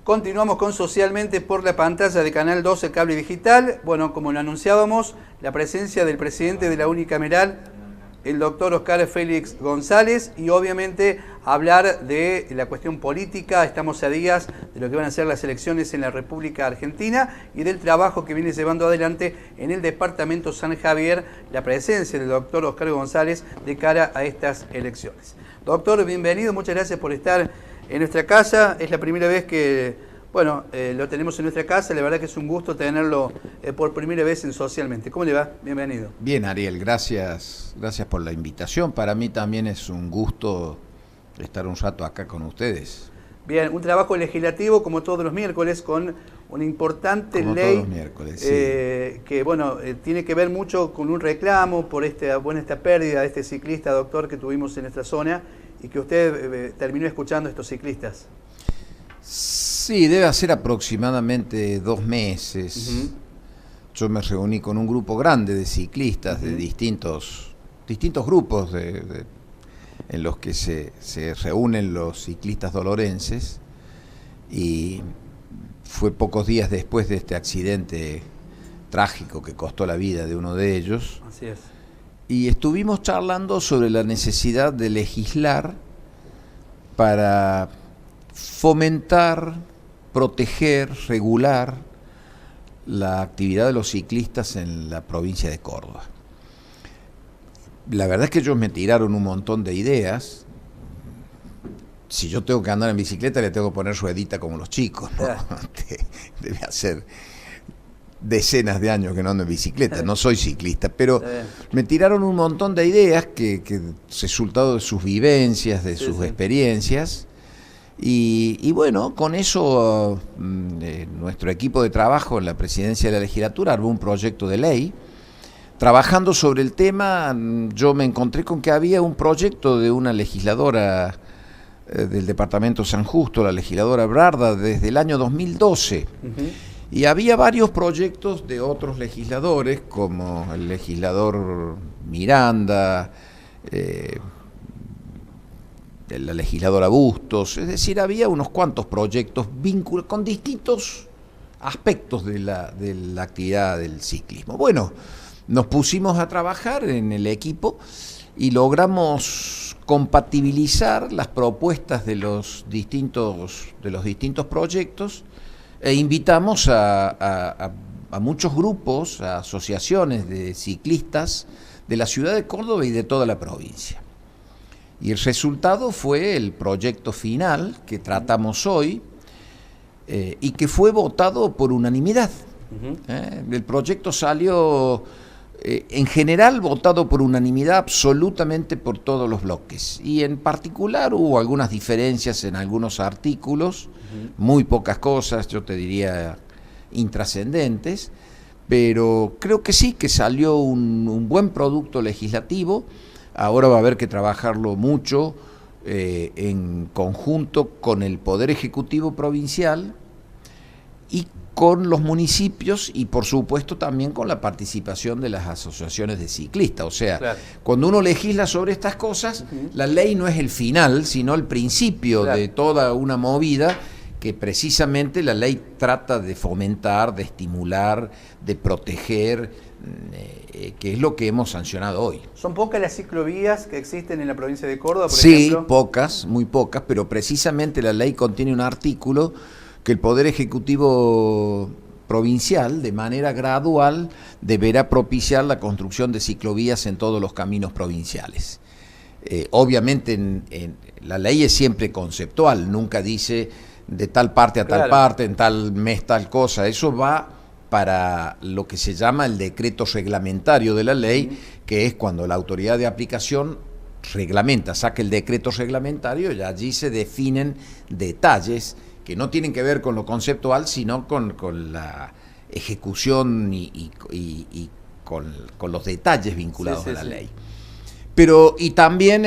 Continuamos con Socialmente por la pantalla de Canal 12 Cable Digital. Bueno, como lo anunciábamos, la presencia del presidente de la unicameral, el doctor Oscar Félix González, y obviamente hablar de la cuestión política. Estamos a días de lo que van a ser las elecciones en la República Argentina y del trabajo que viene llevando adelante en el departamento San Javier, la presencia del doctor Oscar González de cara a estas elecciones. Doctor, bienvenido, muchas gracias por estar en nuestra casa. Es la primera vez que, bueno, lo tenemos en nuestra casa. La verdad que es un gusto tenerlo por primera vez en Socialmente. ¿Cómo le va? Bienvenido. Bien, Ariel, gracias por la invitación. Para mí también es un gusto estar un rato acá con ustedes. Bien, un trabajo legislativo como todos los miércoles con una importante como ley todos los miércoles, sí. Que bueno, tiene que ver mucho con un reclamo por esta pérdida de este ciclista, doctor, que tuvimos en nuestra zona y que usted terminó escuchando a estos ciclistas. Sí, debe ser aproximadamente 2 meses. Yo me reuní con un grupo grande de ciclistas de distintos grupos en los que se reúnen los ciclistas dolorenses, y fue pocos días después de este accidente trágico que costó la vida de uno de ellos. Así es. Y estuvimos charlando sobre la necesidad de legislar para fomentar, proteger, regular la actividad de los ciclistas en la provincia de Córdoba. La verdad es que ellos me tiraron un montón de ideas. Si yo tengo que andar en bicicleta, le tengo que poner ruedita como los chicos, ¿no? Debe hacer decenas de años que no ando en bicicleta, no soy ciclista, pero me tiraron un montón de ideas que resultado de sus vivencias, de sus experiencias, y bueno, con eso nuestro equipo de trabajo en la presidencia de la legislatura armó un proyecto de ley. Trabajando sobre el tema, yo me encontré con que había un proyecto de una legisladora del departamento San Justo, la legisladora Brarda, desde el año 2012. Y había varios proyectos de otros legisladores, como el legislador Miranda, la legisladora Bustos, es decir, había unos cuantos proyectos con distintos aspectos de la actividad del ciclismo. Bueno, nos pusimos a trabajar en el equipo y logramos compatibilizar las propuestas de los distintos proyectos, e invitamos a muchos grupos, a asociaciones de ciclistas de la ciudad de Córdoba y de toda la provincia. Y el resultado fue el proyecto final que tratamos hoy, y que fue votado por unanimidad. El proyecto salió en general votado por unanimidad absolutamente por todos los bloques, y en particular hubo algunas diferencias en algunos artículos, muy pocas cosas, yo te diría intrascendentes, pero creo que sí, que salió un buen producto legislativo. Ahora va a haber que trabajarlo mucho en conjunto con el Poder Ejecutivo Provincial y con los municipios, y por supuesto también con la participación de las asociaciones de ciclistas. O sea, cuando uno legisla sobre estas cosas, la ley no es el final, sino el principio de toda una movida que precisamente la ley trata de fomentar, de estimular, de proteger, que es lo que hemos sancionado hoy. ¿Son pocas las ciclovías que existen en la provincia de Córdoba, por ejemplo? Sí, pocas, muy pocas, pero precisamente la ley contiene un artículo que el Poder Ejecutivo Provincial, de manera gradual, deberá propiciar la construcción de ciclovías en todos los caminos provinciales. Obviamente la ley es siempre conceptual, nunca dice de tal parte a tal parte, en tal mes tal cosa. Eso va para lo que se llama el decreto reglamentario de la ley, que es cuando la autoridad de aplicación reglamenta, saca el decreto reglamentario, y allí se definen detalles que no tienen que ver con lo conceptual, sino con la ejecución y con los detalles vinculados a la ley. Pero, y también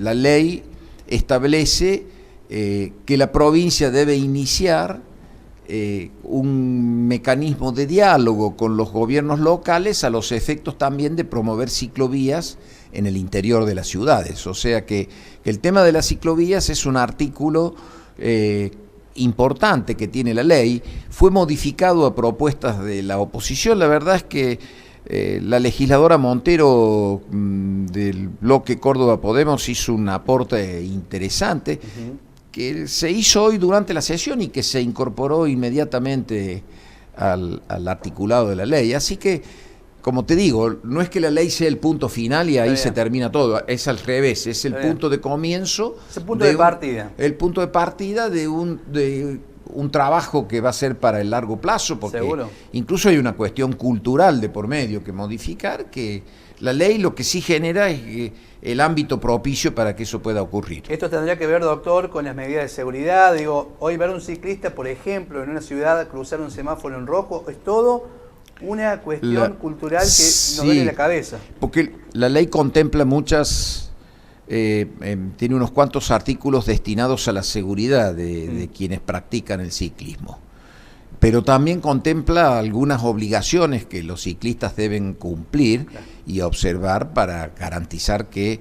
la ley establece que la provincia debe iniciar un mecanismo de diálogo con los gobiernos locales a los efectos también de promover ciclovías en el interior de las ciudades. O sea que el tema de las ciclovías es un artículo importante que tiene la ley fue modificado a propuestas de la oposición. La verdad es que la legisladora Montero del bloque Córdoba Podemos hizo un aporte interesante que se hizo hoy durante la sesión y que se incorporó inmediatamente al articulado de la ley. Así que, como te digo, no es que la ley sea el punto final y ahí se termina todo, es al revés, es el punto de comienzo. Es el punto de partida. El punto de partida de un trabajo que va a ser para el largo plazo, porque ¿seguro? Incluso hay una cuestión cultural de por medio que modificar, que la ley lo que sí genera es el ámbito propicio para que eso pueda ocurrir. Esto tendría que ver, doctor, con las medidas de seguridad. Digo, hoy ver a un ciclista, por ejemplo, en una ciudad cruzar un semáforo en rojo, es todo una cuestión cultural que nos duele la cabeza. Porque la ley contempla muchas, tiene unos cuantos artículos destinados a la seguridad de quienes practican el ciclismo. Pero también contempla algunas obligaciones que los ciclistas deben cumplir y observar para garantizar que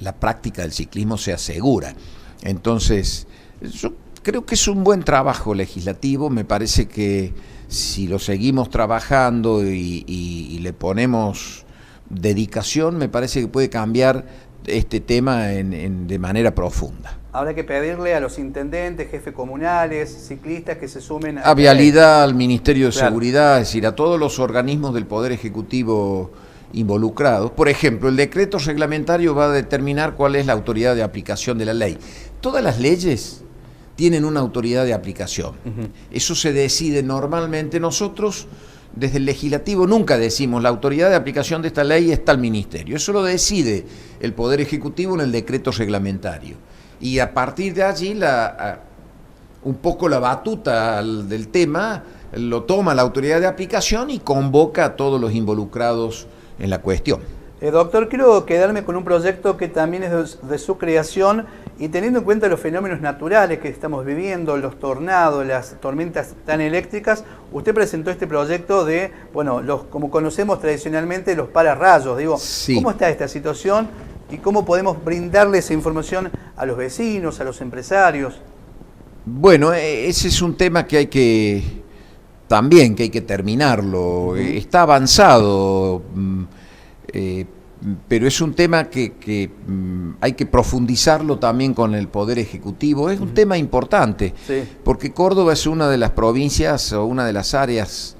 la práctica del ciclismo sea segura. Entonces, yo creo que es un buen trabajo legislativo. Me parece que si lo seguimos trabajando y le ponemos dedicación, me parece que puede cambiar este tema de manera profunda. Habrá que pedirle a los intendentes, jefes comunales, ciclistas que se sumen a Vialidad, al Ministerio de Seguridad, es decir, a todos los organismos del Poder Ejecutivo involucrados. Por ejemplo, el decreto reglamentario va a determinar cuál es la autoridad de aplicación de la ley. Todas las leyes tienen una autoridad de aplicación. Eso se decide normalmente. Nosotros, desde el legislativo, nunca decimos la autoridad de aplicación de esta ley está el ministerio. Eso lo decide el Poder Ejecutivo en el decreto reglamentario. Y a partir de allí, un poco la batuta del tema lo toma la autoridad de aplicación y convoca a todos los involucrados en la cuestión. Doctor, quiero quedarme con un proyecto que también es de su creación y teniendo en cuenta los fenómenos naturales que estamos viviendo, los tornados, las tormentas tan eléctricas, usted presentó este proyecto de, bueno, como conocemos tradicionalmente, los pararrayos. Digo, sí. ¿Cómo está esta situación y cómo podemos brindarle esa información a los vecinos, a los empresarios? Bueno, ese es un tema que hay que terminarlo. Está avanzado. Pero es un tema que hay que profundizarlo también con el Poder Ejecutivo. Es un tema importante, porque Córdoba es una de las provincias o una de las áreas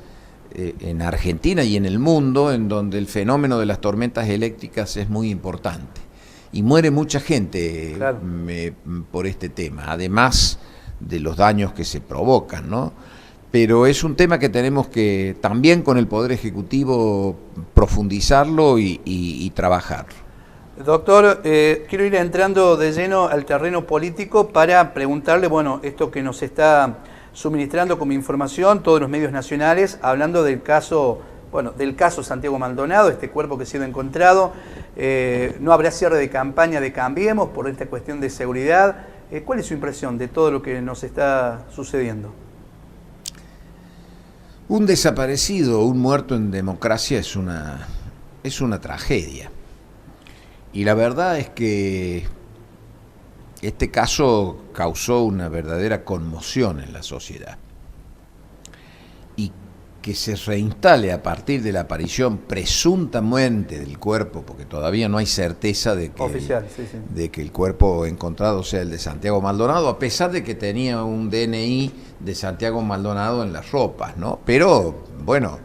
en Argentina y en el mundo en donde el fenómeno de las tormentas eléctricas es muy importante. Y muere mucha gente por este tema, además de los daños que se provocan, ¿no? Pero es un tema que tenemos que también con el Poder Ejecutivo profundizarlo y trabajarlo. Doctor, quiero ir entrando de lleno al terreno político para preguntarle, bueno, esto que nos está suministrando como información todos los medios nacionales, hablando del caso, Santiago Maldonado, este cuerpo que ha sido encontrado. No habrá cierre de campaña de Cambiemos por esta cuestión de seguridad. ¿Cuál es su impresión de todo lo que nos está sucediendo? Un desaparecido, un muerto en democracia es una tragedia. Y la verdad es que este caso causó una verdadera conmoción en la sociedad. Y que se reinstale a partir de la aparición presuntamente del cuerpo, porque todavía no hay certeza de que el cuerpo encontrado sea el de Santiago Maldonado, a pesar de que tenía un DNI de Santiago Maldonado en las ropas, ¿no? Pero, bueno,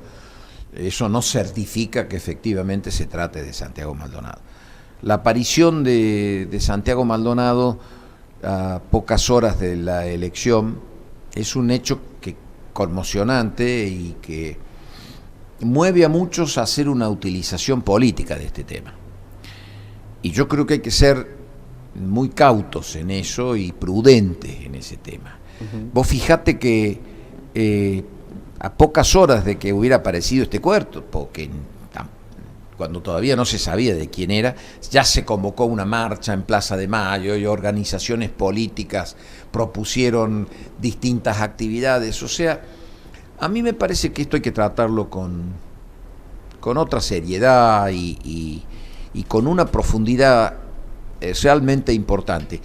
eso no certifica que efectivamente se trate de Santiago Maldonado. La aparición de Santiago Maldonado a pocas horas de la elección es un hecho conmocionante y que mueve a muchos a hacer una utilización política de este tema. Y yo creo que hay que ser muy cautos en eso y prudentes en ese tema. Vos fijate que a pocas horas de que hubiera aparecido este cuerpo, porque cuando todavía no se sabía de quién era, ya se convocó una marcha en Plaza de Mayo y organizaciones políticas propusieron distintas actividades. O sea, a mí me parece que esto hay que tratarlo con otra seriedad y con una profundidad realmente importante.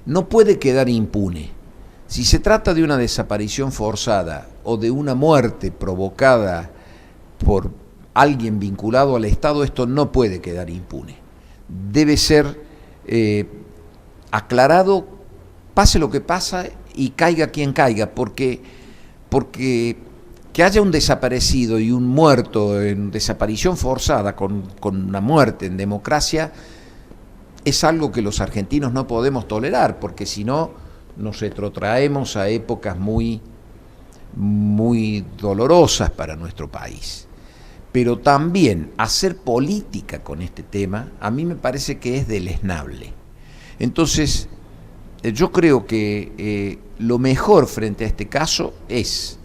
no puede quedar impune. Si se trata de una desaparición forzada o de una muerte provocada por alguien vinculado al Estado, esto no puede quedar impune. Debe ser aclarado, pase lo que pase y caiga quien caiga, porque que haya un desaparecido y un muerto en desaparición forzada con una muerte en democracia es algo que los argentinos no podemos tolerar, porque si no nos retrotraemos a épocas muy dolorosas para nuestro país. Pero también hacer política con este tema a mí me parece que es deleznable. Entonces, yo creo que lo mejor frente a este caso es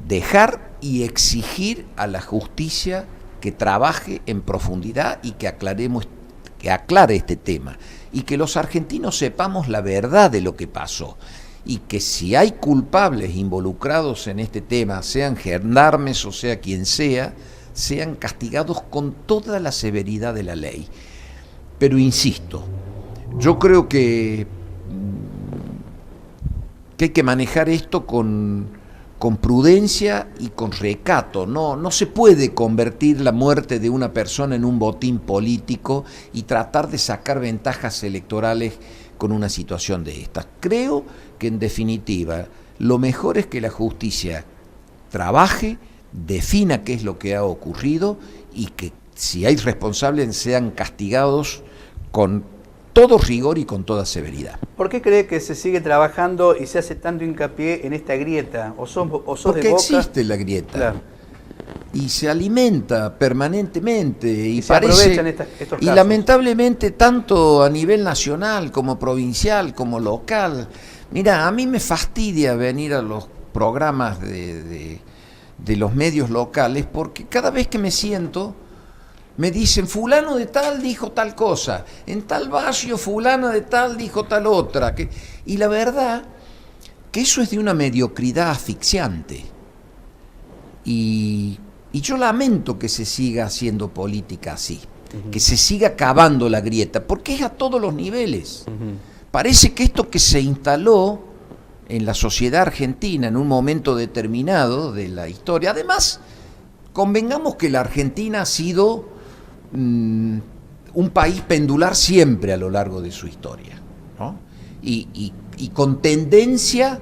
dejar y exigir a la justicia que trabaje en profundidad y que aclare este tema, y que los argentinos sepamos la verdad de lo que pasó, y que si hay culpables involucrados en este tema, sean gendarmes o sea quien sea, sean castigados con toda la severidad de la ley. Pero insisto, yo creo que hay que manejar esto con prudencia y con recato. No se puede convertir la muerte de una persona en un botín político y tratar de sacar ventajas electorales con una situación de estas. Creo que en definitiva lo mejor es que la justicia trabaje, defina qué es lo que ha ocurrido y que si hay responsables sean castigados con todo rigor y con toda severidad. ¿Por qué cree que se sigue trabajando y se hace tanto hincapié en esta grieta? ¿O sos porque de Boca? Existe la grieta. Claro. Y se alimenta permanentemente y se aprovechan estos y casos. Lamentablemente tanto a nivel nacional como provincial como local. Mira, a mí me fastidia venir a los programas de los medios locales, porque cada vez que me siento me dicen fulano de tal dijo tal cosa, en tal barrio fulana de tal dijo tal otra, y la verdad que eso es de una mediocridad asfixiante. Y yo lamento que se siga haciendo política así, que se siga cavando la grieta, porque es a todos los niveles. Parece que esto que se instaló en la sociedad argentina en un momento determinado de la historia, además, convengamos que la Argentina ha sido un país pendular siempre a lo largo de su historia, ¿no? Y con tendencia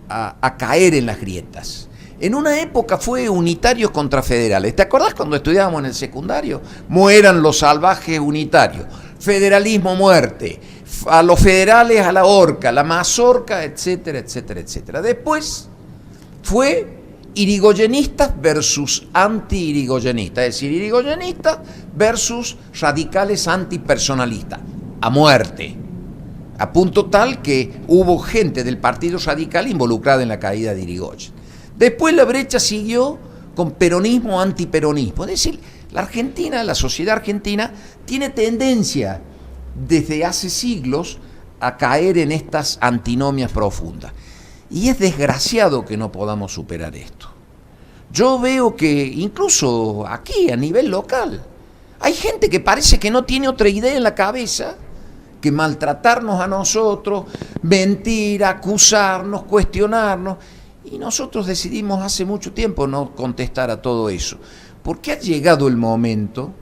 a caer en las grietas. En una época fue unitarios contra federales. ¿Te acordás cuando estudiábamos en el secundario? Mueran los salvajes unitarios. Federalismo, muerte. A los federales a la horca, la mazorca, etcétera, etcétera, etcétera. Después fue irigoyenistas versus anti-irigoyenistas. Es decir, irigoyenistas versus radicales antipersonalistas. A muerte. A punto tal que hubo gente del Partido Radical involucrada en la caída de Irigoyen. Después la brecha siguió con peronismo, antiperonismo. Es decir, la Argentina, la sociedad argentina, tiene tendencia desde hace siglos a caer en estas antinomias profundas. Y es desgraciado que no podamos superar esto. Yo veo que incluso aquí, a nivel local, hay gente que parece que no tiene otra idea en la cabeza que maltratarnos a nosotros, mentir, acusarnos, cuestionarnos. Y nosotros decidimos hace mucho tiempo no contestar a todo eso, porque ha llegado el momento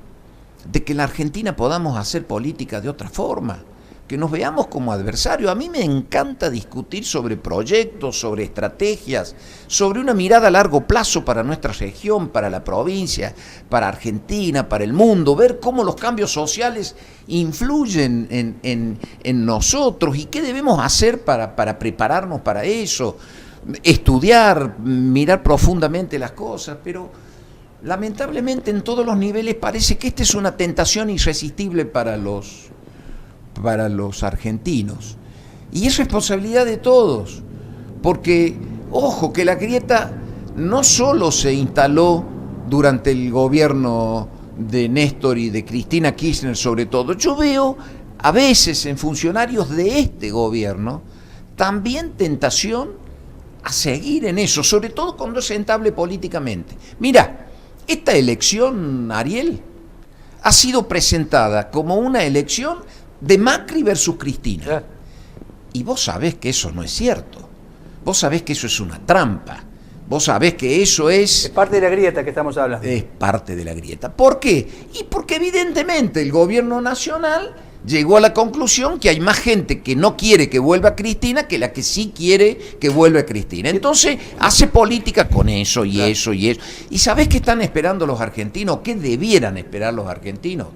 de que en la Argentina podamos hacer política de otra forma, que nos veamos como adversarios. A mí me encanta discutir sobre proyectos, sobre estrategias, sobre una mirada a largo plazo para nuestra región, para la provincia, para Argentina, para el mundo, ver cómo los cambios sociales influyen en nosotros y qué debemos hacer para prepararnos para eso. Estudiar, mirar profundamente las cosas, pero lamentablemente en todos los niveles parece que esta es una tentación irresistible para los argentinos. Y es responsabilidad de todos, porque, ojo, que la grieta no solo se instaló durante el gobierno de Néstor y de Cristina Kirchner sobre todo. Yo veo a veces en funcionarios de este gobierno también tentación a seguir en eso, sobre todo cuando es rentable políticamente. Mira, esta elección, Ariel, ha sido presentada como una elección de Macri versus Cristina. Y vos sabés que eso no es cierto. Vos sabés que eso es una trampa. Vos sabés que eso Es parte de la grieta que estamos hablando. es parte de la grieta. ¿Por qué? Y porque evidentemente el gobierno nacional llegó a la conclusión que hay más gente que no quiere que vuelva Cristina que la que sí quiere que vuelva Cristina. Entonces hace política con eso y Claro. eso y eso. ¿Y sabés qué están esperando los argentinos? ¿Qué debieran esperar los argentinos?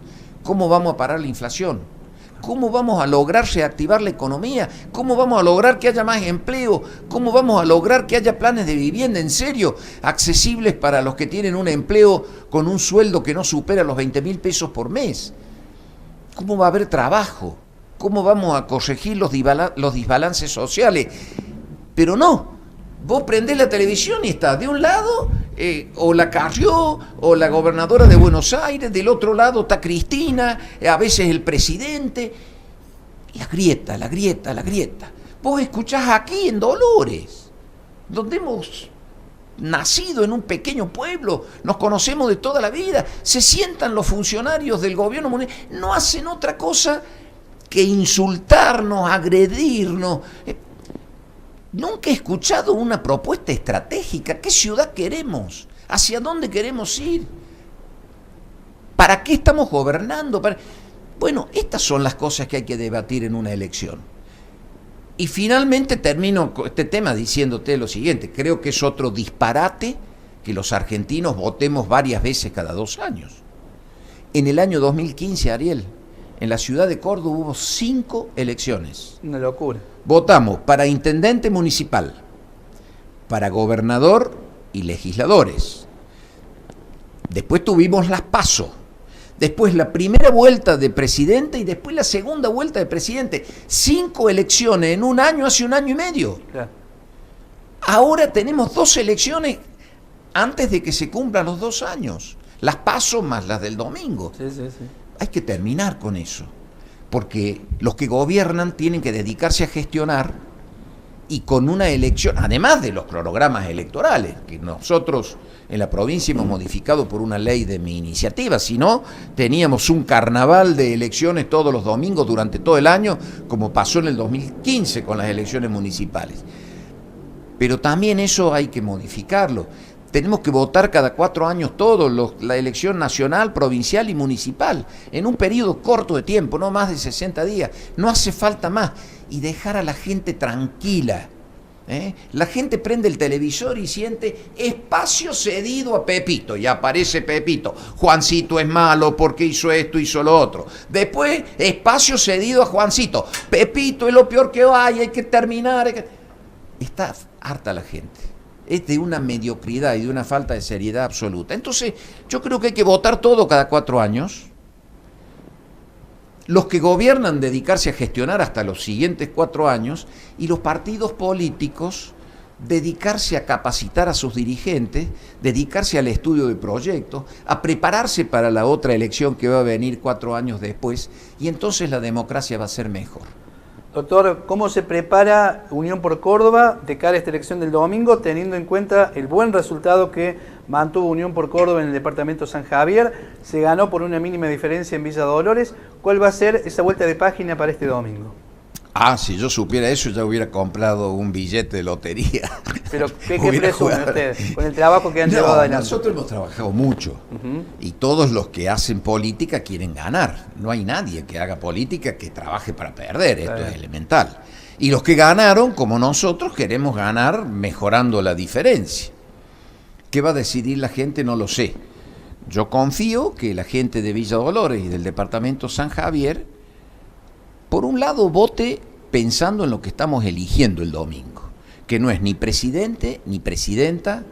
¿Cómo vamos a parar la inflación? ¿Cómo vamos a lograr reactivar la economía? ¿Cómo vamos a lograr que haya más empleo? ¿Cómo vamos a lograr que haya planes de vivienda en serio, accesibles para los que tienen un empleo con un sueldo que no supera los 20.000 pesos por mes? ¿Cómo va a haber trabajo? ¿Cómo vamos a corregir los desbalances sociales? Pero no, vos prendés la televisión y está de un lado o la Carrió o la gobernadora de Buenos Aires, del otro lado está Cristina, a veces el presidente. La grieta, la grieta, la grieta. Vos escuchás aquí en Dolores, donde hemos nacido en un pequeño pueblo, nos conocemos de toda la vida, se sientan los funcionarios del gobierno mundial, no hacen otra cosa que insultarnos, agredirnos. Nunca he escuchado una propuesta estratégica. ¿Qué ciudad queremos? ¿Hacia dónde queremos ir? ¿Para qué estamos gobernando? Bueno, estas son las cosas que hay que debatir en una elección. Y finalmente termino este tema diciéndote lo siguiente. Creo que es otro disparate que los argentinos votemos varias veces cada 2 años. En el año 2015, Ariel, en la ciudad de Córdoba hubo 5 elecciones. Una locura. Votamos para intendente municipal, para gobernador y legisladores. Después tuvimos las PASO. Después la primera vuelta de presidente y después la segunda vuelta de presidente. 5 elecciones en un año, hace 1 año y medio. Claro. Ahora tenemos 2 elecciones antes de que se cumplan los 2 años. Las PASO más las del domingo. Sí, sí, sí. Hay que terminar con eso, porque los que gobiernan tienen que dedicarse a gestionar y con una elección, además de los cronogramas electorales, que nosotros en la provincia hemos modificado por una ley de mi iniciativa, si no, teníamos un carnaval de elecciones todos los domingos durante todo el año, como pasó en el 2015 con las elecciones municipales. Pero también eso hay que modificarlo. Tenemos que votar cada 4 años todos, la elección nacional, provincial y municipal, en un periodo corto de tiempo, no más de 60 días. No hace falta más. Y dejar a la gente tranquila. La gente prende el televisor y siente espacio cedido a Pepito, y aparece Pepito. Juancito es malo porque hizo esto, hizo lo otro. Después, espacio cedido a Juancito. Pepito es lo peor que hay que terminar. Está harta la gente. Es de una mediocridad y de una falta de seriedad absoluta. Entonces, yo creo que hay que votar todo cada 4 años. Los que gobiernan dedicarse a gestionar hasta los siguientes 4 años y los partidos políticos dedicarse a capacitar a sus dirigentes, dedicarse al estudio de proyectos, a prepararse para la otra elección que va a venir 4 años después, y entonces la democracia va a ser mejor. Doctor, ¿cómo se prepara Unión por Córdoba de cara a esta elección del domingo, teniendo en cuenta el buen resultado que mantuvo Unión por Córdoba en el departamento San Javier? Se ganó por una mínima diferencia en Villa Dolores. ¿Cuál va a ser esa vuelta de página para este domingo? Si yo supiera eso, ya hubiera comprado un billete de lotería. Pero, ¿qué presume usted con el trabajo que han llevado adelante? Nosotros hemos trabajado mucho y todos los que hacen política quieren ganar. No hay nadie que haga política que trabaje para perder, esto es elemental. Y los que ganaron, como nosotros, queremos ganar mejorando la diferencia. ¿Qué va a decidir la gente? No lo sé. Yo confío que la gente de Villa Dolores y del departamento San Javier, por un lado, vote pensando en lo que estamos eligiendo el domingo, que no es ni presidente, ni presidenta,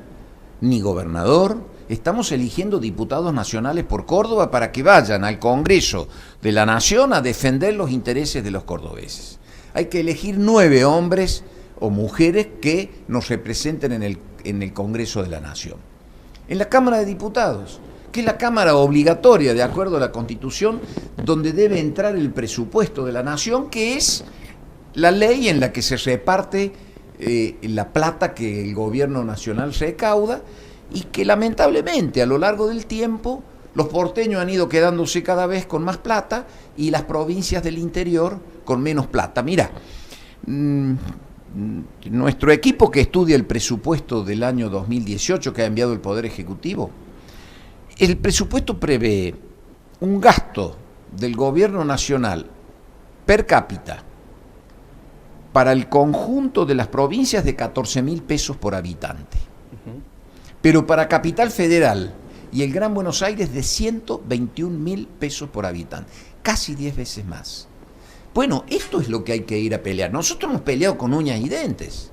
ni gobernador. Estamos eligiendo diputados nacionales por Córdoba para que vayan al Congreso de la Nación a defender los intereses de los cordobeses. Hay que elegir 9 hombres o mujeres que nos representen en el Congreso de la Nación. En la Cámara de Diputados, que es la Cámara obligatoria de acuerdo a la Constitución, donde debe entrar el presupuesto de la Nación, que es la ley en la que se reparte la plata que el gobierno nacional recauda, y que lamentablemente a lo largo del tiempo los porteños han ido quedándose cada vez con más plata y las provincias del interior con menos plata. Mira, nuestro equipo que estudia el presupuesto del año 2018 que ha enviado el Poder Ejecutivo, el presupuesto prevé un gasto del gobierno nacional per cápita para el conjunto de las provincias de 14.000 pesos por habitante. Pero para Capital Federal y el Gran Buenos Aires de 121.000 pesos por habitante, casi 10 veces más. Bueno, esto es lo que hay que ir a pelear. Nosotros hemos peleado con uñas y dientes.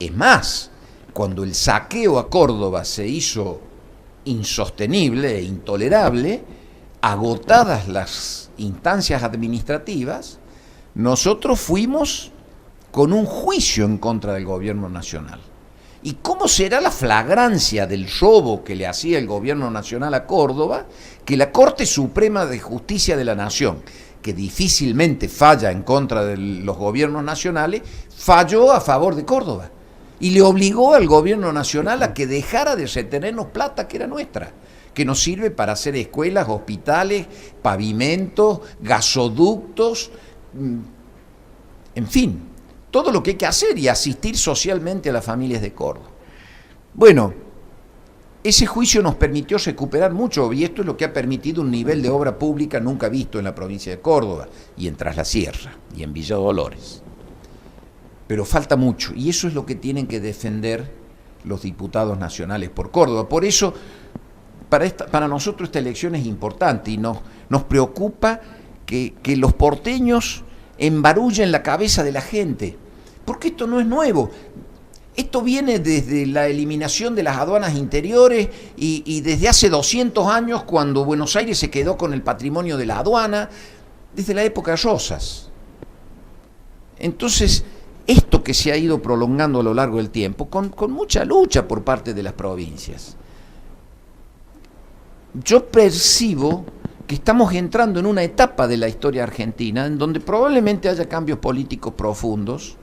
Es más, cuando el saqueo a Córdoba se hizo insostenible e intolerable, agotadas las instancias administrativas, nosotros fuimos con un juicio en contra del gobierno nacional. ¿Y cómo será la flagrancia del robo que le hacía el gobierno nacional a Córdoba, que la Corte Suprema de Justicia de la Nación, que difícilmente falla en contra de los gobiernos nacionales, falló a favor de Córdoba y le obligó al gobierno nacional a que dejara de retenernos plata que era nuestra, que nos sirve para hacer escuelas, hospitales, pavimentos, gasoductos, en fin, todo lo que hay que hacer y asistir socialmente a las familias de Córdoba. Bueno, ese juicio nos permitió recuperar mucho y esto es lo que ha permitido un nivel de obra pública nunca visto en la provincia de Córdoba y en Tras la Sierra y en Villa Dolores. Pero falta mucho y eso es lo que tienen que defender los diputados nacionales por Córdoba. Por eso, para nosotros esta elección es importante y nos preocupa que los porteños embarullen la cabeza de la gente, porque esto no es nuevo. Esto viene desde la eliminación de las aduanas interiores y desde hace 200 años, cuando Buenos Aires se quedó con el patrimonio de la aduana, desde la época de Rosas. Entonces, esto que se ha ido prolongando a lo largo del tiempo, con mucha lucha por parte de las provincias. Yo percibo que estamos entrando en una etapa de la historia argentina en donde probablemente haya cambios políticos profundos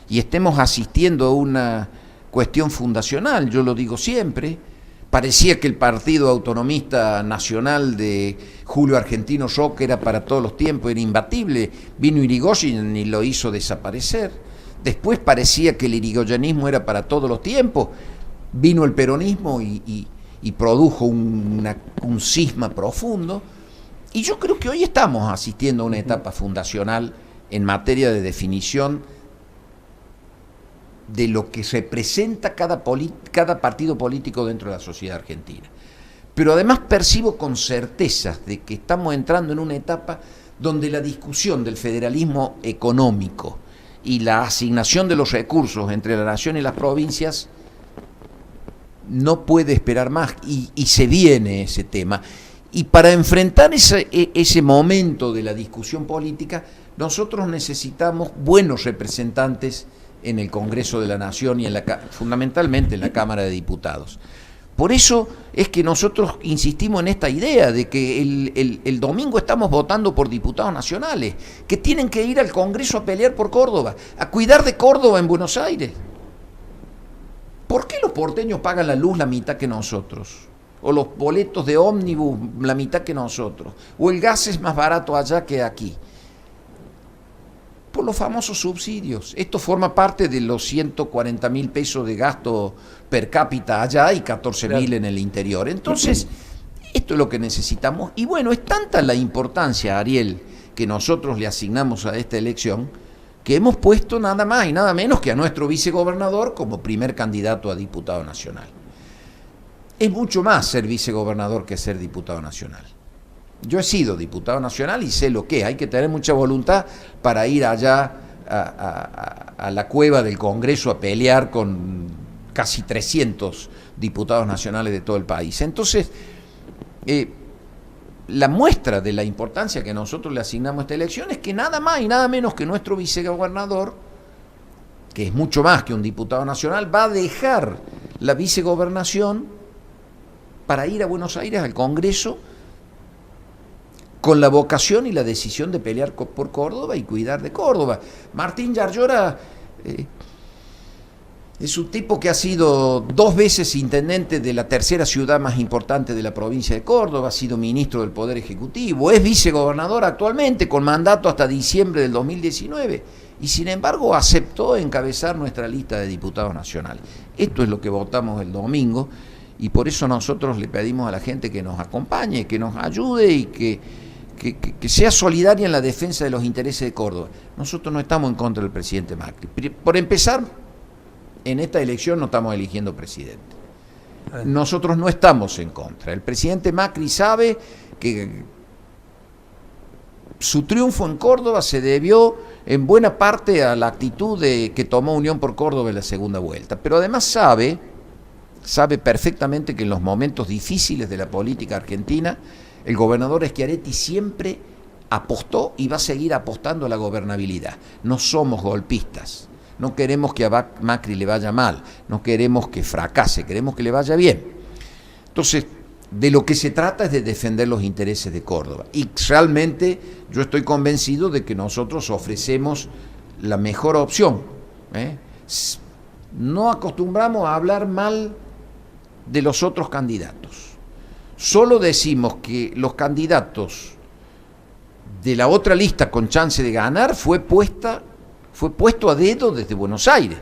y estemos asistiendo a una cuestión fundacional, yo lo digo siempre. Parecía que el Partido Autonomista Nacional de Julio Argentino Roca era para todos los tiempos, era imbatible. Vino Irigoyen y lo hizo desaparecer. Después parecía que el irigoyenismo era para todos los tiempos. Vino el peronismo y produjo un cisma profundo. Y yo creo que hoy estamos asistiendo a una etapa fundacional en materia de definición de lo que representa cada partido político dentro de la sociedad argentina. Pero además percibo con certeza de que estamos entrando en una etapa donde la discusión del federalismo económico y la asignación de los recursos entre la nación y las provincias no puede esperar más y se viene ese tema. Y para enfrentar ese momento de la discusión política, nosotros necesitamos buenos representantes en el Congreso de la Nación y fundamentalmente en la Cámara de Diputados. Por eso es que nosotros insistimos en esta idea de que el domingo estamos votando por diputados nacionales, que tienen que ir al Congreso a pelear por Córdoba, a cuidar de Córdoba en Buenos Aires. ¿Por qué los porteños pagan la luz la mitad que nosotros? O los boletos de ómnibus la mitad que nosotros, o el gas es más barato allá que aquí. Por los famosos subsidios. Esto forma parte de los 140.000 pesos de gasto per cápita allá y 14.000 en el interior. Entonces, esto es lo que necesitamos. Y bueno, es tanta la importancia, Ariel, que nosotros le asignamos a esta elección, que hemos puesto nada más y nada menos que a nuestro vicegobernador como primer candidato a diputado nacional. Es mucho más ser vicegobernador que ser diputado nacional. Yo he sido diputado nacional y sé lo que es. Hay que tener mucha voluntad para ir allá a la cueva del Congreso a pelear con casi 300 diputados nacionales de todo el país. Entonces, la muestra de la importancia que nosotros le asignamos a esta elección es que nada más y nada menos que nuestro vicegobernador, que es mucho más que un diputado nacional, va a dejar la vicegobernación para ir a Buenos Aires al Congreso con la vocación y la decisión de pelear por Córdoba y cuidar de Córdoba. Martín Yarlora es un tipo que ha sido 2 veces intendente de la tercera ciudad más importante de la provincia de Córdoba, ha sido ministro del Poder Ejecutivo, es vicegobernador actualmente con mandato hasta diciembre del 2019 y sin embargo aceptó encabezar nuestra lista de diputados nacionales. Esto es lo que votamos el domingo, y por eso nosotros le pedimos a la gente que nos acompañe, que nos ayude y que sea solidaria en la defensa de los intereses de Córdoba. Nosotros no estamos en contra del presidente Macri. Por empezar, en esta elección no estamos eligiendo presidente. Nosotros no estamos en contra. El presidente Macri sabe que su triunfo en Córdoba se debió en buena parte a la actitud que tomó Unión por Córdoba en la segunda vuelta. Pero además sabe perfectamente que en los momentos difíciles de la política argentina, el gobernador Schiaretti siempre apostó y va a seguir apostando a la gobernabilidad. No somos golpistas, no queremos que a Macri le vaya mal, no queremos que fracase, queremos que le vaya bien. Entonces, de lo que se trata es de defender los intereses de Córdoba. Y realmente yo estoy convencido de que nosotros ofrecemos la mejor opción. No acostumbramos a hablar mal de los otros candidatos. Solo decimos que los candidatos de la otra lista con chance de ganar fue puesto a dedo desde Buenos Aires.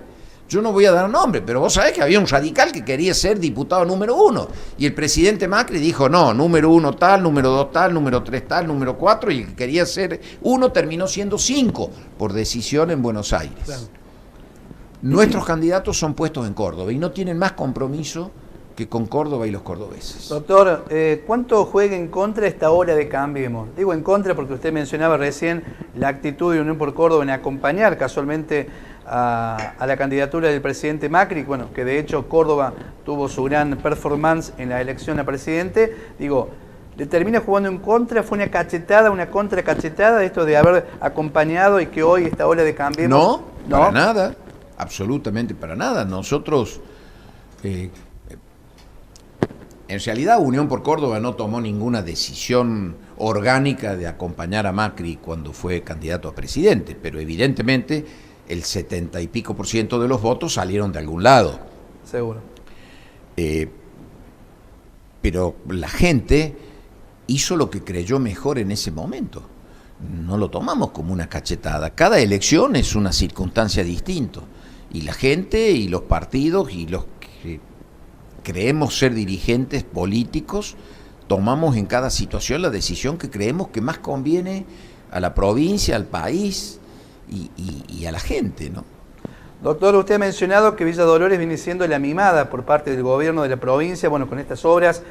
Yo no voy a dar nombre, pero vos sabés que había un radical que quería ser diputado número 1, y el presidente Macri dijo, no, número 1 tal, número 2 tal, número 3 tal, número 4, y el que quería ser 1 terminó siendo 5, por decisión en Buenos Aires. Claro. Nuestros candidatos son puestos en Córdoba, y no tienen más compromiso que con Córdoba y los cordobeses. Doctor, ¿cuánto juega en contra esta ola de Cambiemos? Digo en contra porque usted mencionaba recién la actitud de Unión por Córdoba en acompañar casualmente a la candidatura del presidente Macri, bueno, que de hecho Córdoba tuvo su gran performance en la elección a presidente. Digo, ¿le termina jugando en contra? ¿Fue una cachetada, una contracachetada de esto de haber acompañado y que hoy esta ola de Cambiemos? No, para nada, absolutamente para nada. Nosotros... En realidad, Unión por Córdoba no tomó ninguna decisión orgánica de acompañar a Macri cuando fue candidato a presidente, pero evidentemente el 70 y pico % de los votos salieron de algún lado. Seguro. Pero la gente hizo lo que creyó mejor en ese momento. No lo tomamos como una cachetada. Cada elección es una circunstancia distinta. Y la gente y los partidos y los que creemos ser dirigentes políticos, tomamos en cada situación la decisión que creemos que más conviene a la provincia, al país y a la gente, ¿no? Doctor, usted ha mencionado que Villa Dolores viene siendo la mimada por parte del gobierno de la provincia, bueno, con estas obras,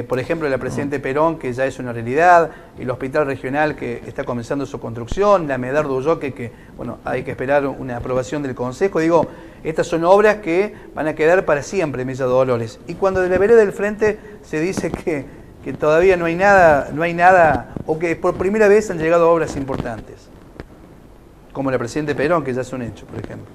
por ejemplo, la Presidente Perón, que ya es una realidad, el Hospital Regional, que está comenzando su construcción, la Medar de Ulloque, que, bueno, hay que esperar una aprobación del Consejo. Digo, estas son obras que van a quedar para siempre en Villa Dolores. Y cuando de la vereda del frente se dice que todavía no hay nada, o que por primera vez han llegado obras importantes, como la Presidente Perón, que ya es un hecho, por ejemplo.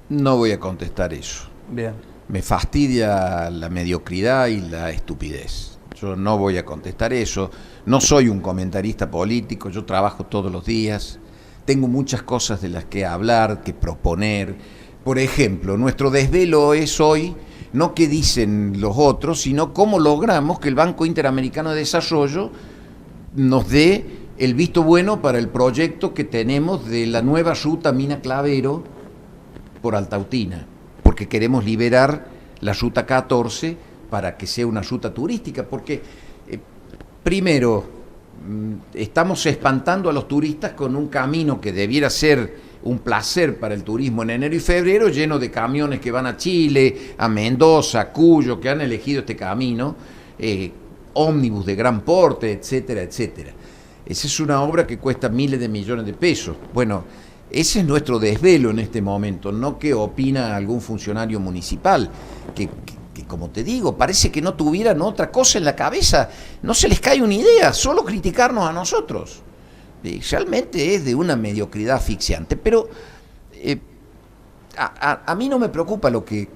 No voy a contestar eso. Bien. Me fastidia la mediocridad y la estupidez. Yo no voy a contestar eso. No soy un comentarista político, yo trabajo todos los días. Tengo muchas cosas de las que hablar, que proponer. Por ejemplo, nuestro desvelo es hoy, no qué dicen los otros, sino cómo logramos que el Banco Interamericano de Desarrollo nos dé el visto bueno para el proyecto que tenemos de la nueva ruta Mina Clavero por Altautina, porque queremos liberar la ruta 14 para que sea una ruta turística, porque primero estamos espantando a los turistas con un camino que debiera ser un placer para el turismo en enero y febrero, lleno de camiones que van a Chile, a Mendoza, a Cuyo, que han elegido este camino, ómnibus de gran porte, etcétera, etcétera. Esa es una obra que cuesta miles de millones de pesos. Bueno, ese es nuestro desvelo en este momento, no qué opina algún funcionario municipal, que como te digo, parece que no tuvieran otra cosa en la cabeza, no se les cae una idea, solo criticarnos a nosotros. Realmente es de una mediocridad asfixiante, pero a mí no me preocupa lo que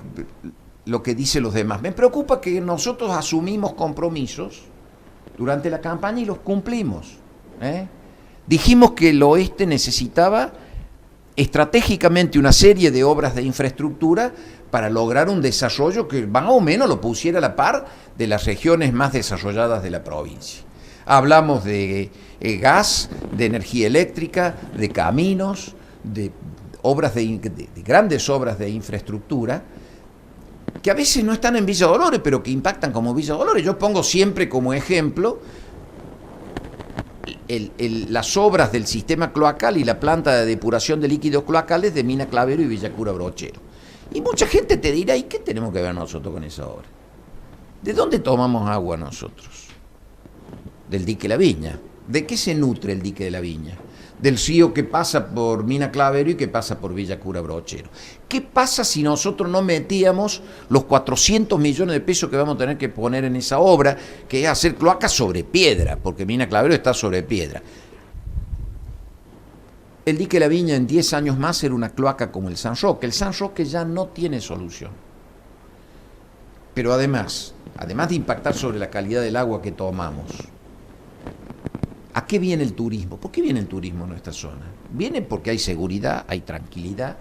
dicen los demás, me preocupa que nosotros asumimos compromisos durante la campaña y los cumplimos. Dijimos que el oeste necesitaba estratégicamente una serie de obras de infraestructura para lograr un desarrollo que más o menos lo pusiera a la par de las regiones más desarrolladas de la provincia. Hablamos de gas, de energía eléctrica, de caminos, obras de grandes obras de infraestructura, que a veces no están en Villa Dolores, pero que impactan como Villa Dolores. Yo pongo siempre como ejemplo las obras del sistema cloacal y la planta de depuración de líquidos cloacales de Mina Clavero y Villa Cura Brochero. Y mucha gente te dirá, ¿y qué tenemos que ver nosotros con esa obra? ¿De dónde tomamos agua nosotros? Del dique La Viña. ¿De qué se nutre el dique de La Viña? Del río que pasa por Mina Clavero y que pasa por Villa Cura Brochero. ¿Qué pasa si nosotros no metíamos los 400 millones de pesos que vamos a tener que poner en esa obra, que es hacer cloacas sobre piedra, porque Mina Clavero está sobre piedra? El dique La Viña en 10 años más era una cloaca como el San Roque. El San Roque ya no tiene solución. Pero además de impactar sobre la calidad del agua que tomamos, ¿a qué viene el turismo? ¿Por qué viene el turismo en nuestra zona? Viene porque hay seguridad, hay tranquilidad,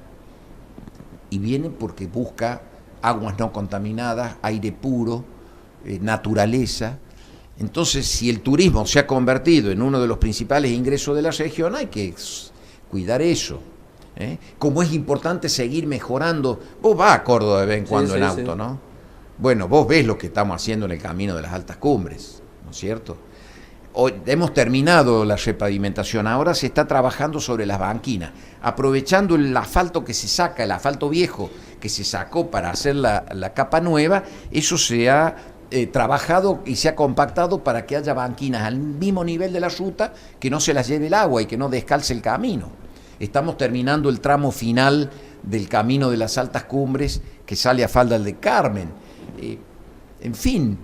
y viene porque busca aguas no contaminadas, aire puro, naturaleza. Entonces, si el turismo se ha convertido en uno de los principales ingresos de la región, hay que cuidar eso. Como es importante seguir mejorando. Vos vas a Córdoba de vez en cuando en auto, sí, ¿no? Bueno, vos ves lo que estamos haciendo en el camino de las altas cumbres, ¿no es cierto? Hoy hemos terminado la repavimentación, ahora se está trabajando sobre las banquinas, aprovechando el asfalto que se saca, el asfalto viejo que se sacó para hacer la capa nueva. Eso se ha trabajado y se ha compactado para que haya banquinas al mismo nivel de la ruta, que no se las lleve el agua y que no descalce el camino. Estamos terminando el tramo final del camino de las altas cumbres que sale a Falda del Carmen. En fin,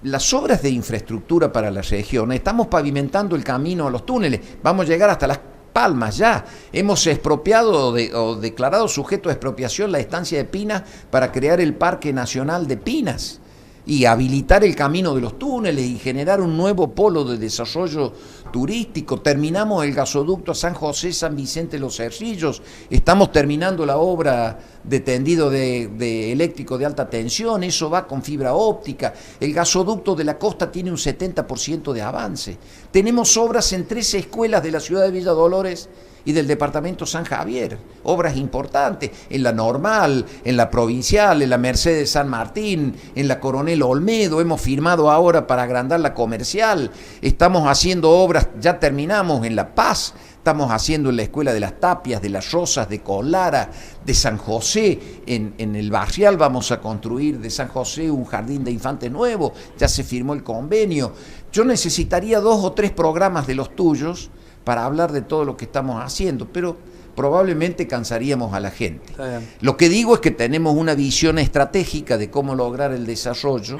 las obras de infraestructura para la región, estamos pavimentando el camino a los túneles, vamos a llegar hasta Las Palmas ya. Hemos expropiado o declarado sujeto a expropiación la estancia de Pinas para crear el Parque Nacional de Pinas y habilitar el camino de los túneles y generar un nuevo polo de desarrollo turístico. Terminamos el gasoducto a San José, San Vicente, Los Cerrillos. Estamos terminando la obra de tendido de eléctrico de alta tensión. Eso va con fibra óptica. El gasoducto de la costa tiene un 70% de avance. Tenemos obras en 13 escuelas de la ciudad de Villa Dolores y del departamento San Javier, obras importantes, en la Normal, en la Provincial, en la Mercedes San Martín, en la Coronel Olmedo. Hemos firmado ahora para agrandar la Comercial, estamos haciendo obras, ya terminamos en La Paz, estamos haciendo en la Escuela de las Tapias, de las Rosas, de Colara, de San José, en el Barrial vamos a construir de San José un jardín de infantes nuevo, ya se firmó el convenio. Yo necesitaría 2 o 3 programas de los tuyos para hablar de todo lo que estamos haciendo, pero probablemente cansaríamos a la gente. Lo que digo es que tenemos una visión estratégica de cómo lograr el desarrollo,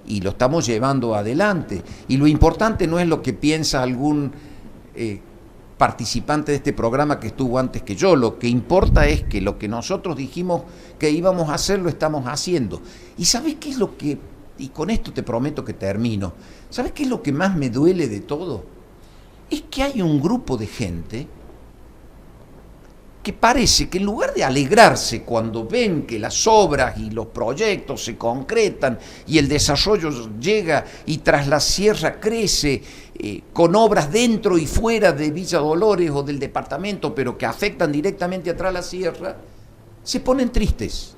y lo estamos llevando adelante. Y lo importante no es lo que piensa algún participante de este programa que estuvo antes que yo, lo que importa es que lo que nosotros dijimos que íbamos a hacer, lo estamos haciendo. ¿Y sabes qué es lo que, y con esto te prometo que termino, sabes qué es lo que más me duele de todo? Es que hay un grupo de gente que parece que en lugar de alegrarse cuando ven que las obras y los proyectos se concretan y el desarrollo llega y tras la sierra crece con obras dentro y fuera de Villa Dolores o del departamento, pero que afectan directamente atrás la sierra, se ponen tristes.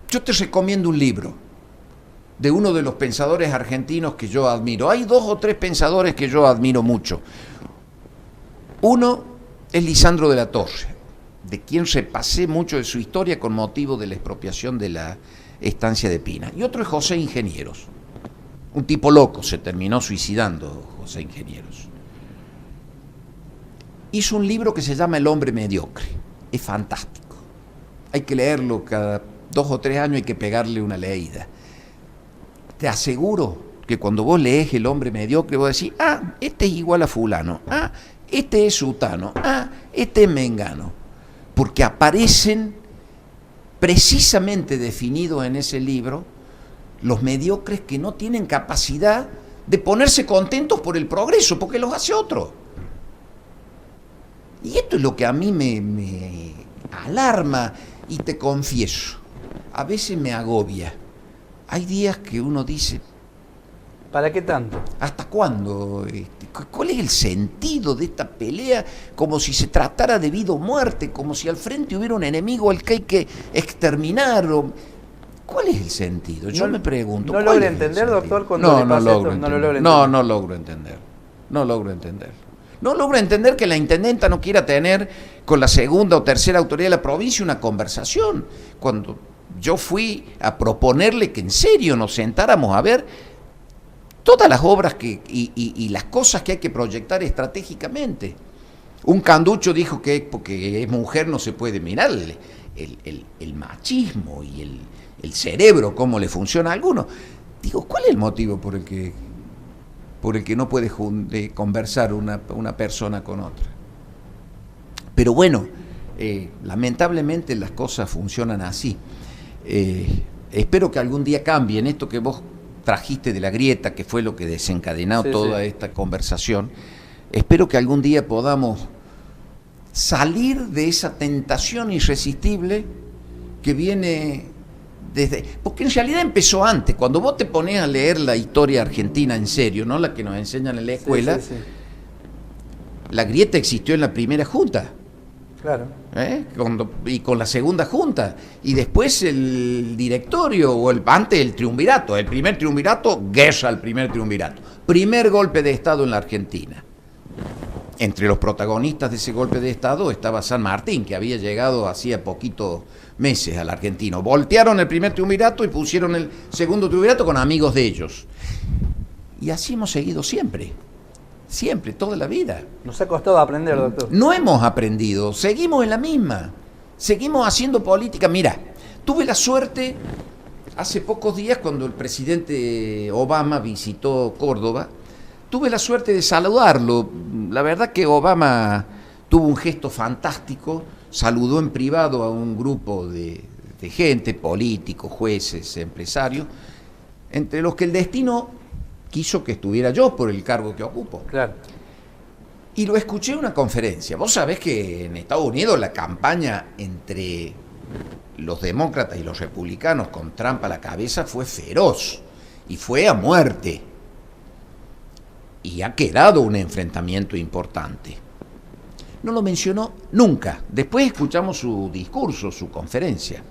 Yo te recomiendo un libro de uno de los pensadores argentinos que yo admiro. Hay 2 o 3 pensadores que yo admiro mucho. Uno es Lisandro de la Torre, de quien repasé mucho de su historia con motivo de la expropiación de la estancia de Pinas. Y otro es José Ingenieros, un tipo loco, se terminó suicidando José Ingenieros. Hizo un libro que se llama El hombre mediocre, es fantástico. Hay que leerlo cada 2 o 3 años, hay que pegarle una leída. Te aseguro que cuando vos lees El hombre mediocre, vos decís, este es igual a fulano, este es sutano, este es mengano. Porque aparecen precisamente definidos en ese libro los mediocres que no tienen capacidad de ponerse contentos por el progreso, porque los hace otro. Y esto es lo que a mí me alarma, y te confieso, a veces me agobia. Hay días que uno dice, ¿Para qué tanto? ¿Hasta cuándo? ¿Cuál es el sentido de esta pelea? Como si se tratara de vida o muerte, como si al frente hubiera un enemigo al que hay que exterminar. ¿Cuál es el sentido? Yo me pregunto. ¿No logra entender, doctor, cuando le pasa esto? No logro entender. No logro entender. No logro entender que la intendenta no quiera tener con la segunda o tercera autoridad de la provincia una conversación. Cuando yo fui a proponerle que en serio nos sentáramos a ver todas las obras y las cosas que hay que proyectar estratégicamente. Un canducho dijo que porque es mujer no se puede mirar el machismo y el cerebro, cómo le funciona a algunos. Digo, ¿cuál es el motivo por el que no puede conversar una persona con otra? Pero bueno, lamentablemente las cosas funcionan así. Espero que algún día cambien esto que vos trajiste de la grieta, que fue lo que desencadenó toda esta conversación. Espero que algún día podamos salir de esa tentación irresistible que viene desde... Porque en realidad empezó antes. Cuando vos te pones a leer la historia argentina en serio, no la que nos enseñan en la escuela, la grieta existió en la primera junta. Claro. Y con la segunda junta, y después el directorio, antes el triunvirato, el primer triunvirato, guerra al primer triunvirato, primer golpe de Estado en la Argentina. Entre los protagonistas de ese golpe de Estado estaba San Martín, que había llegado hacía poquitos meses al argentino. Voltearon el primer triunvirato y pusieron el segundo triunvirato con amigos de ellos. Y así hemos seguido siempre. Siempre, toda la vida. Nos ha costado aprender, doctor. No hemos aprendido, seguimos en la misma. Seguimos haciendo política. Mira, tuve la suerte hace pocos días cuando el presidente Obama visitó Córdoba, tuve la suerte de saludarlo. La verdad que Obama tuvo un gesto fantástico, saludó en privado a un grupo de gente, políticos, jueces, empresarios, entre los que el destino quiso que estuviera yo por el cargo que ocupo. Claro. Y lo escuché en una conferencia. Vos sabés que en Estados Unidos la campaña entre los demócratas y los republicanos con Trump a la cabeza fue feroz y fue a muerte. Y ha quedado un enfrentamiento importante. No lo mencionó nunca. Después escuchamos su discurso, su conferencia.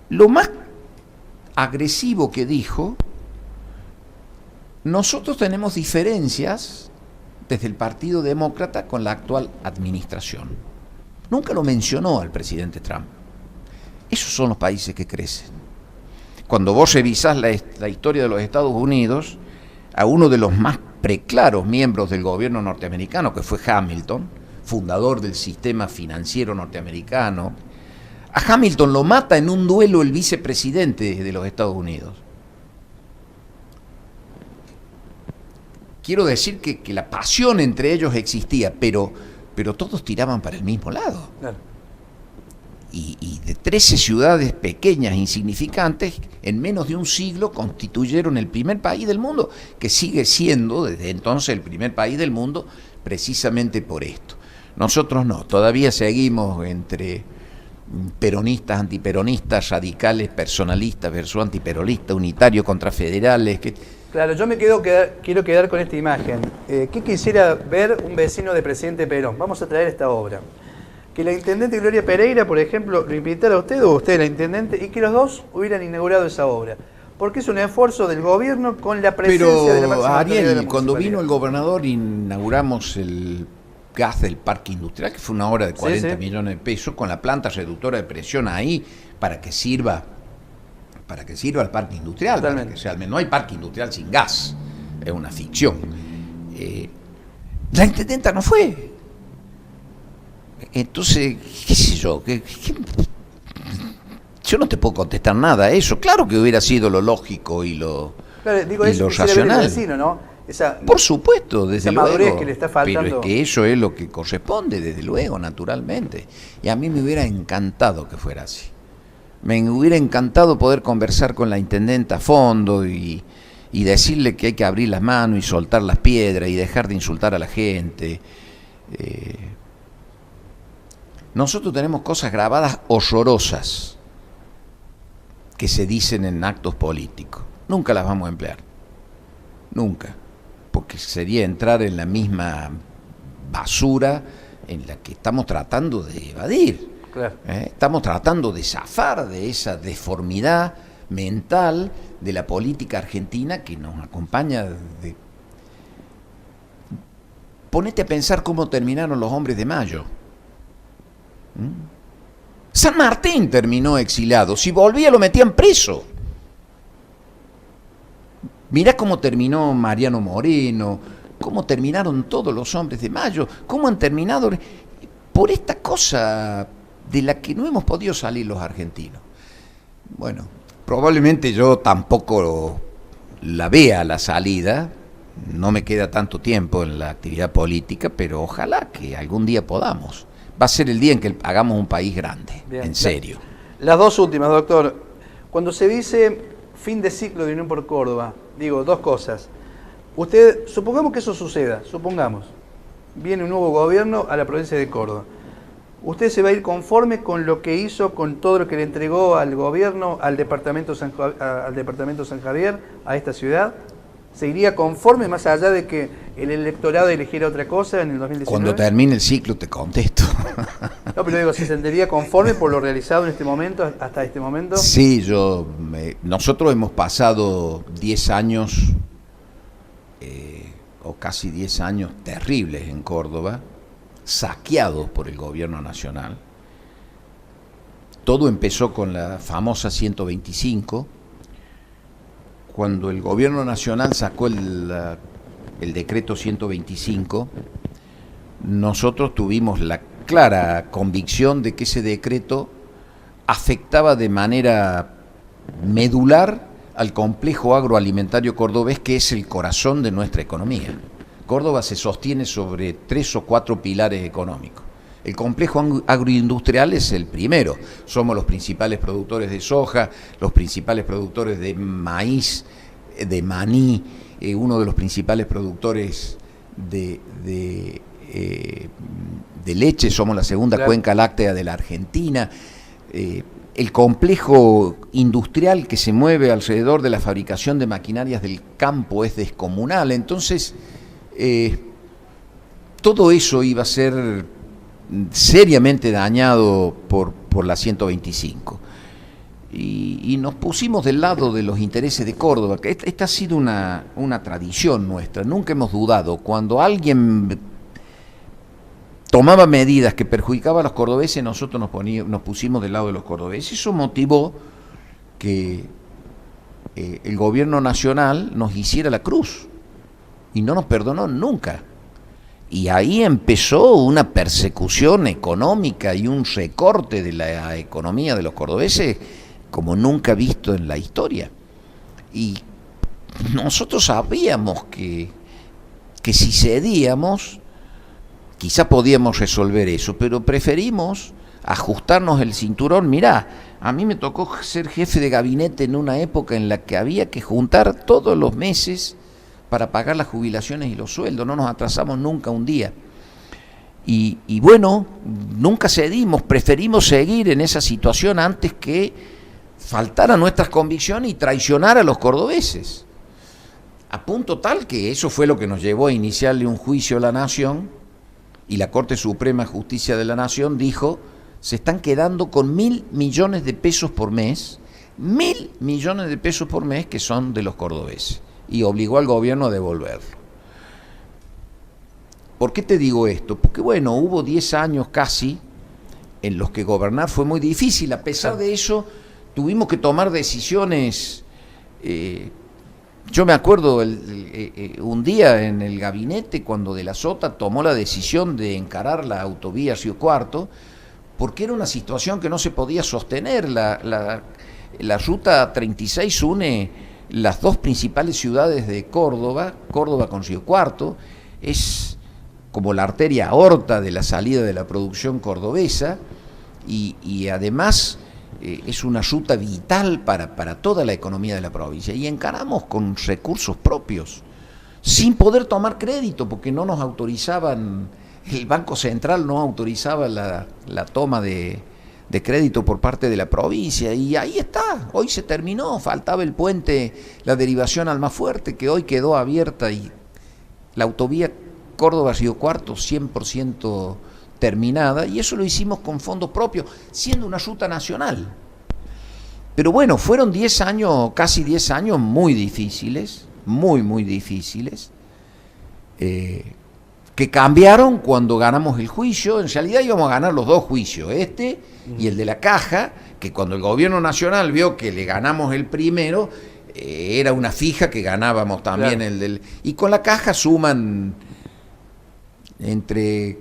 Lo más agresivo que dijo: nosotros tenemos diferencias desde el Partido Demócrata con la actual administración. Nunca lo mencionó al presidente Trump. Esos son los países que crecen. Cuando vos revisás la historia de los Estados Unidos, a uno de los más preclaros miembros del gobierno norteamericano, que fue Hamilton, fundador del sistema financiero norteamericano, a Hamilton lo mata en un duelo el vicepresidente de los Estados Unidos. Quiero decir que la pasión entre ellos existía, pero todos tiraban para el mismo lado. Claro. Y de 13 ciudades pequeñas, insignificantes, en menos de un siglo constituyeron el primer país del mundo, que sigue siendo desde entonces el primer país del mundo, precisamente por esto. Nosotros no, todavía seguimos entre peronistas, antiperonistas, radicales, personalistas versus antiperonistas, unitarios contra federales. Claro, yo quiero quedar con esta imagen. ¿Qué quisiera ver un vecino de presidente Perón? Vamos a traer esta obra. Que la intendente Gloria Pereira, por ejemplo, lo invitara a usted o usted la intendente, y que los dos hubieran inaugurado esa obra. Porque es un esfuerzo del gobierno con la presencia de la máxima autoridad de la Ariel, municipalidad. cuando vino el gobernador inauguramos el gas del parque industrial, que fue una obra de 40 millones de pesos, con la planta reductora de presión ahí, para que sirva al parque industrial. No hay parque industrial sin gas, es una ficción. La intendenta no fue. Entonces, qué sé yo, yo no te puedo contestar nada a eso. Claro que hubiera sido lo lógico y lo racional. Vecino, ¿no? Por supuesto, desde luego, que le está faltando. Pero es que eso es lo que corresponde, desde luego, naturalmente. Y a mí me hubiera encantado que fuera así. Me hubiera encantado poder conversar con la intendenta a fondo y decirle que hay que abrir las manos y soltar las piedras y dejar de insultar a la gente. Nosotros tenemos cosas grabadas horrorosas que se dicen en actos políticos. nunca las vamos a emplear. Nunca. Porque sería entrar en la misma basura en la que estamos tratando de evadir. Claro. Estamos tratando de zafar de esa deformidad mental de la política argentina que nos acompaña de... Ponete a pensar cómo terminaron los hombres de Mayo. San Martín terminó exilado. Si volvía lo metían preso. Mirá cómo terminó Mariano Moreno, cómo terminaron todos los hombres de Mayo, cómo han terminado por esta cosa de la que no hemos podido salir los argentinos. Bueno, probablemente yo tampoco la vea la salida, no me queda tanto tiempo en la actividad política, pero ojalá que algún día podamos. Va a ser el día en que hagamos un país grande, bien, en serio. Las dos últimas, doctor. Cuando se dice fin de ciclo de Unión por Córdoba, digo dos cosas. Usted, supongamos que eso suceda, supongamos, viene un nuevo gobierno a la provincia de Córdoba. ¿Usted se va a ir conforme con lo que hizo, con todo lo que le entregó al gobierno, al departamento San Javier, a esta ciudad? ¿Se iría conforme más allá de que el electorado eligiera otra cosa en el 2019? Cuando termine el ciclo te contesto. No, pero digo, ¿se sentiría conforme por lo realizado en este momento, hasta este momento? Sí, nosotros hemos pasado 10 años, o casi 10 años terribles en Córdoba, saqueados por el gobierno nacional. Todo empezó con la famosa 125, cuando el gobierno nacional sacó el decreto 125, nosotros tuvimos la clara convicción de que ese decreto afectaba de manera medular al complejo agroalimentario cordobés, que es el corazón de nuestra economía. Córdoba se sostiene sobre 3 o 4 pilares económicos. El complejo agroindustrial es el primero. Somos los principales productores de soja, los principales productores de maíz, de maní, uno de los principales productores de leche, somos la segunda cuenca láctea de la Argentina. El complejo industrial que se mueve alrededor de la fabricación de maquinarias del campo es descomunal. Entonces, todo eso iba a ser seriamente dañado por la 125. Y nos pusimos del lado de los intereses de Córdoba, que esta ha sido una tradición nuestra. Nunca hemos dudado. Cuando alguien tomaba medidas que perjudicaban a los cordobeses, nosotros nos pusimos del lado de los cordobeses. Eso motivó que el gobierno nacional nos hiciera la cruz y no nos perdonó nunca. Y ahí empezó una persecución económica y un recorte de la economía de los cordobeses como nunca visto en la historia. Y nosotros sabíamos que si cedíamos, quizá podíamos resolver eso, pero preferimos ajustarnos el cinturón. Mirá, a mí me tocó ser jefe de gabinete en una época en la que había que juntar todos los meses para pagar las jubilaciones y los sueldos, no nos atrasamos nunca un día. Y bueno, nunca cedimos, preferimos seguir en esa situación antes que faltar a nuestras convicciones y traicionar a los cordobeses. A punto tal que eso fue lo que nos llevó a iniciarle un juicio a la Nación, y la Corte Suprema de Justicia de la Nación dijo: se están quedando con 1.000 millones de pesos por mes, 1.000 millones de pesos por mes que son de los cordobeses, y obligó al gobierno a devolverlo. ¿Por qué te digo esto? Porque bueno, hubo 10 años casi en los que gobernar fue muy difícil. A pesar de eso, tuvimos que tomar decisiones. Yo me acuerdo un día en el gabinete cuando De la Sota tomó la decisión de encarar la autovía Río Cuarto, porque era una situación que no se podía sostener. La ruta 36 une las dos principales ciudades de Córdoba, Córdoba con Río Cuarto, es como la arteria aorta de la salida de la producción cordobesa, y además es una ruta vital para toda la economía de la provincia, y encaramos con recursos propios, sin poder tomar crédito, porque no nos autorizaban, el Banco Central no autorizaba la toma de de crédito por parte de la provincia, y ahí está, hoy se terminó, faltaba el puente, la derivación Almafuerte, que hoy quedó abierta, y la autovía Córdoba-Río Cuarto 100% terminada, y eso lo hicimos con fondos propios, siendo una ruta nacional. Pero bueno, fueron 10 años, casi 10 años muy difíciles, muy difíciles, que cambiaron cuando ganamos el juicio. En realidad íbamos a ganar los dos juicios, este y el de la Caja, que cuando el gobierno nacional vio que le ganamos el primero, era una fija que ganábamos también, claro, el del... Y con la Caja suman, entre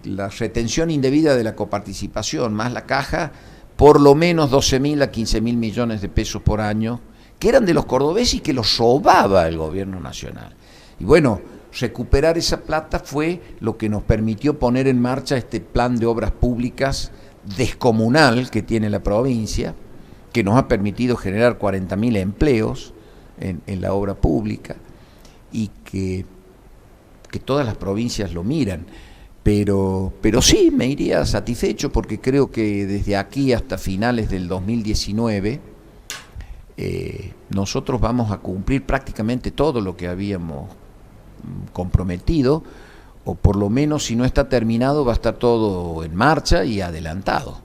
la retención indebida de la coparticipación más la Caja, por lo menos 12.000 a 15.000 millones de pesos por año, que eran de los cordobeses y que los robaba el gobierno nacional. Y bueno, recuperar esa plata fue lo que nos permitió poner en marcha este plan de obras públicas descomunal que tiene la provincia, que nos ha permitido generar 40.000 empleos en la obra pública, y que todas las provincias lo miran. Pero sí, me iría satisfecho, porque creo que desde aquí hasta finales del 2019 nosotros vamos a cumplir prácticamente todo lo que habíamos comprometido, o por lo menos, si no está terminado, va a estar todo en marcha y adelantado.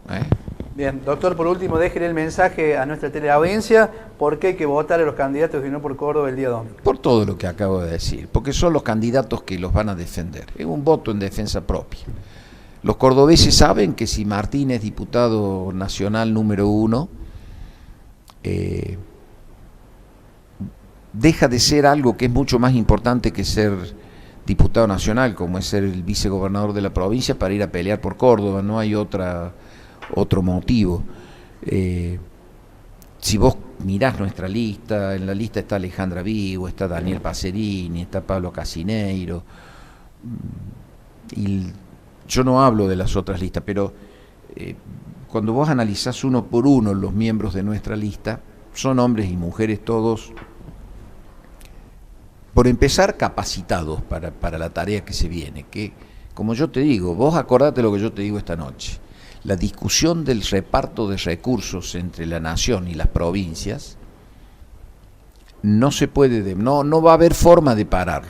Bien, doctor, por último, déjenle el mensaje a nuestra teleaudiencia: ¿por qué hay que votar a los candidatos de Unión por Córdoba el día domingo? Por todo lo que acabo de decir, porque son los candidatos que los van a defender. Es un voto en defensa propia. Los cordobeses saben que si Martín es diputado nacional número 1, deja de ser algo que es mucho más importante que ser diputado nacional, como es ser el vicegobernador de la provincia, para ir a pelear por Córdoba. No hay otro motivo. Si vos mirás nuestra lista, en la lista está Alejandra Vigo, está Daniel Pacerini, está Pablo Casineiro, y yo no hablo de las otras listas, pero cuando vos analizás uno por uno los miembros de nuestra lista, son hombres y mujeres todos, por empezar, capacitados para la tarea que se viene, que, como yo te digo, vos acordate lo que yo te digo esta noche: la discusión del reparto de recursos entre la nación y las provincias no se puede, no va a haber forma de pararlo.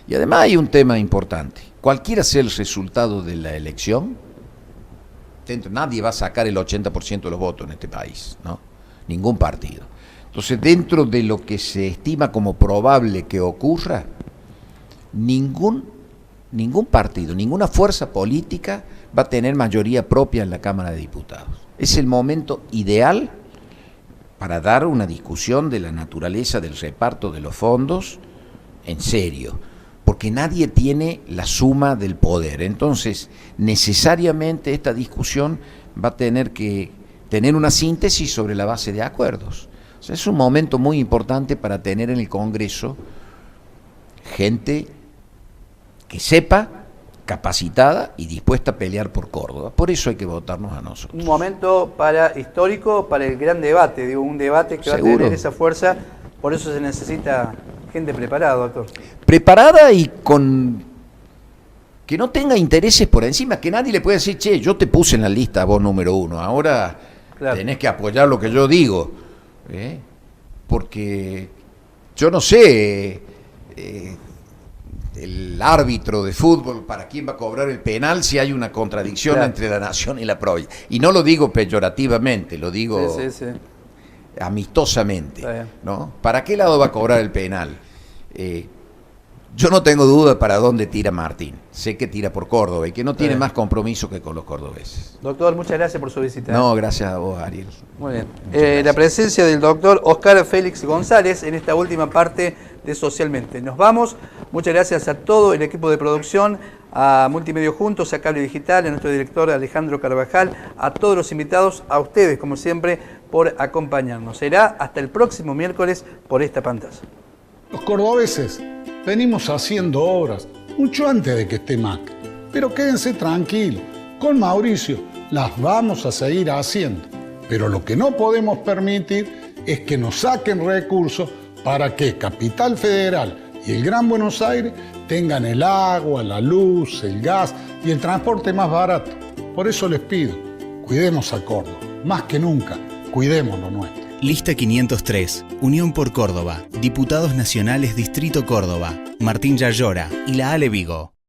Y además hay un tema importante: cualquiera sea el resultado de la elección, nadie va a sacar el 80% de los votos en este país, ¿no? Ningún partido. Entonces, dentro de lo que se estima como probable que ocurra, ningún partido, ninguna fuerza política va a tener mayoría propia en la Cámara de Diputados. Es el momento ideal para dar una discusión de la naturaleza del reparto de los fondos en serio, porque nadie tiene la suma del poder. Entonces, necesariamente esta discusión va a tener que tener una síntesis sobre la base de acuerdos. O sea, es un momento muy importante para tener en el Congreso gente que sepa, capacitada y dispuesta a pelear por Córdoba. Por eso hay que votarnos a nosotros. Un momento histórico para el gran debate, digo, un debate que ¿seguro? Va a tener esa fuerza. Por eso se necesita gente preparada, doctor. Preparada y con que no tenga intereses por encima, que nadie le pueda decir: che, yo te puse en la lista a vos número 1, ahora claro, tenés que apoyar lo que yo digo. Porque yo no sé el árbitro de fútbol para quién va a cobrar el penal si hay una contradicción claro, entre la nación y la provincia. Y no lo digo peyorativamente, lo digo sí. Amistosamente, ¿no? ¿Para qué lado va a cobrar el penal? Yo no tengo duda para dónde tira Martín. Sé que tira por Córdoba y que no tiene más compromiso que con los cordobeses. Doctor, muchas gracias por su visita. No, gracias a vos, Ariel. Muy bien. La presencia del doctor Oscar Félix González en esta última parte de Socialmente. Nos vamos. Muchas gracias a todo el equipo de producción, a Multimedio Juntos, a Cable Digital, a nuestro director Alejandro Carvajal, a todos los invitados, a ustedes, como siempre, por acompañarnos. Será hasta el próximo miércoles por esta pantalla. Los cordobeses venimos haciendo obras mucho antes de que esté Macri, pero quédense tranquilos, con Mauricio las vamos a seguir haciendo, pero lo que no podemos permitir es que nos saquen recursos para que Capital Federal y el Gran Buenos Aires tengan el agua, la luz, el gas y el transporte más barato. Por eso les pido, Cuidemos a Córdoba. Más que nunca, cuidemos lo nuestro. Lista 503, Unión por Córdoba, Diputados Nacionales Distrito Córdoba, Martín Yayora y la Ale Vigo.